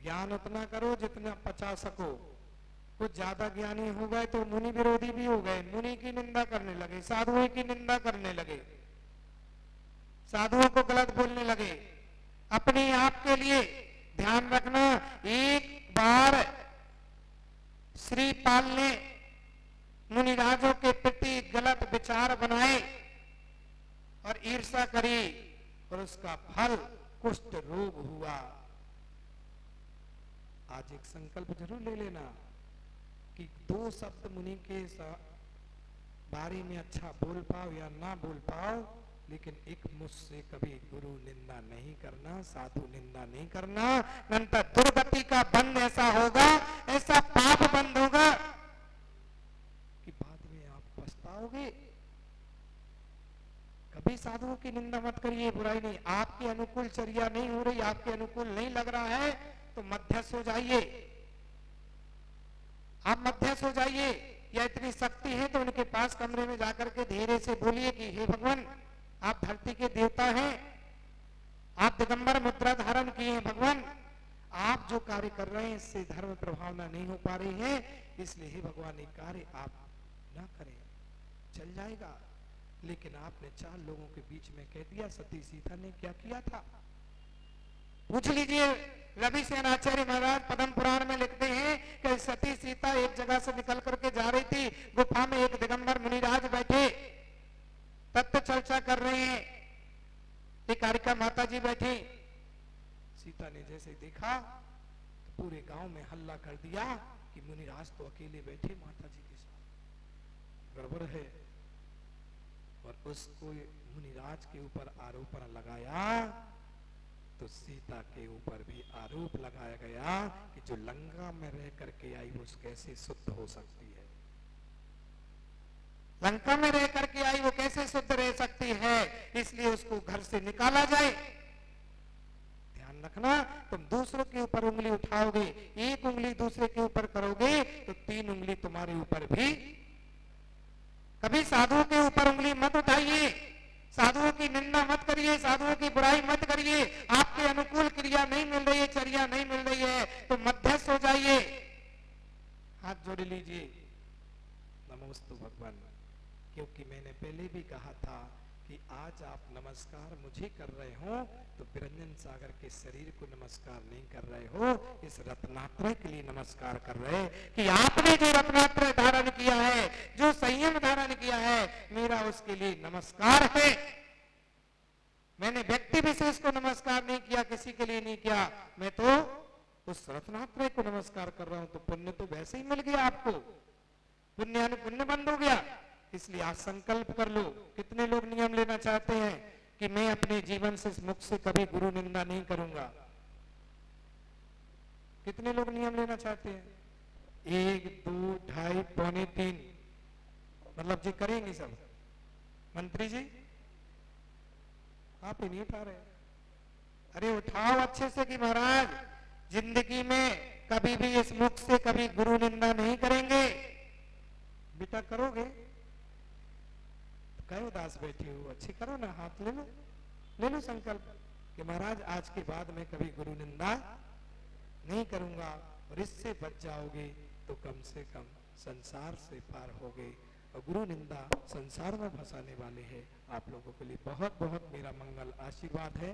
ज्ञान उतना करो जितना पचा सको। कुछ ज्यादा ज्ञानी हो गए तो मुनि विरोधी भी हो गए, मुनि की निंदा करने लगे, साधुओं की निंदा करने लगे, साधुओं को गलत बोलने लगे। अपने आप के लिए ध्यान रखना, एक बार श्रीपाल ने मुनिराजों के प्रति गलत विचार बनाए और ईर्ष्या करी और उसका फल कुष्ठ रोग हुआ। आज एक संकल्प जरूर ले लेना कि 2 शब्द मुनि के बारे में अच्छा बोल पाओ या ना बोल पाओ, लेकिन एक मुझसे कभी गुरु निंदा नहीं करना, साधु निंदा नहीं करना। नंतर दुर्गति का बंध ऐसा होगा, ऐसा पाप बंद होगा कि बाद में आप पछताओगे। कभी साधुओं की निंदा मत करिए, बुराई नहीं। आपके अनुकूल चर्या नहीं हो रही, आपके अनुकूल नहीं लग रहा है तो मध्यस्थ हो जाइए, आप मध्यस्थ हो जाइए। या इतनी शक्ति है तो उनके पास कमरे में जाकर के धीरे से बोलिए कि हे भगवान, आप धरती के देवता हैं, आप दिगंबर मुद्रा धारण किए हैं भगवान, आप जो कार्य कर रहे हैं इससे धर्म प्रभावना नहीं हो पा रही है, इसलिए हे भगवान ये कार्य आप ना करें, चल जाएगा। लेकिन आपने 4 लोगों के बीच में कह दिया। सती सीता ने क्या किया था पूछ लीजिए। रवि सेनाचार्य महाराज पद्म पुराण में लिखते हैं कि सती सीता एक जगह से निकल करके जा रही थी, गुफा में एक दिगंबर मुनिराज बैठे तत्व चर्चा कर रहे हैं, एक कारिका माता जी बैठी। सीता ने जैसे देखा तो पूरे गांव में हल्ला कर दिया कि मुनिराज तो अकेले बैठे माता जी के साथ, गड़बड़ है। और उसको मुनिराज के ऊपर आरोपण लगाया तो सीता के ऊपर भी आरोप लगाया गया कि जो लंका में रह करके आई वो कैसे शुद्ध हो सकती है, लंका में रह करके आई वो कैसे शुद्ध रह सकती है, इसलिए उसको घर से निकाला जाए। ध्यान रखना, तुम दूसरों के ऊपर उंगली उठाओगे, एक उंगली दूसरे के ऊपर करोगे तो 3 उंगली तुम्हारे ऊपर भी। कभी साधुओं के ऊपर उंगली मत उठाइए, साधुओं की निंदा मत करिए, साधुओं की बुराई मत करिए। आपके अनुकूल क्रिया नहीं मिल रही है, चर्या नहीं मिल रही है तो मध्यस्थ हो जाइए, हाथ जोड़ लीजिए, नमोस्तु भगवान। क्योंकि मैंने पहले भी कहा था कि आज आप नमस्कार मुझे कर रहे हो तो बिरंजन सागर के शरीर को नमस्कार नहीं कर रहे हो, इस रत्नात्रय के लिए नमस्कार कर रहे कि आपने जो रत्नात्रय धारण किया है, जो संयम धारण किया है, मेरा उसके लिए नमस्कार है। मैंने व्यक्ति विशेष को नमस्कार नहीं किया, किसी के लिए नहीं किया, मैं तो उस रत्नात्रय को नमस्कार कर रहा हूं। तो पुण्य तो वैसे ही मिल गया आपको, पुण्य अनुपुण्य बंद हो गया। इसलिए आज संकल्प कर लो। कितने लोग नियम लेना चाहते हैं कि मैं अपने जीवन से मुख से कभी गुरु निंदा नहीं करूंगा? कितने लोग नियम लेना चाहते हैं? 1, 2, 2.5, पौने 3, मतलब जी करेंगे सब। मंत्री जी आप ही नहीं उठा रहे। अरे उठाओ अच्छे से कि महाराज जिंदगी में कभी भी इस मुख से कभी गुरु निंदा नहीं करेंगे। बेटा करोगे? कहे उदास बैठे हो, अच्छी करो ना, हाथ ले लो संकल्प कि महाराज आज के बाद मैं कभी गुरु निंदा नहीं करूंगा। और इससे बच जाओगे तो कम से कम संसार से पार होगे। और गुरु निंदा संसार में फंसाने वाले हैं। आप लोगों के लिए बहुत बहुत मेरा मंगल आशीर्वाद है।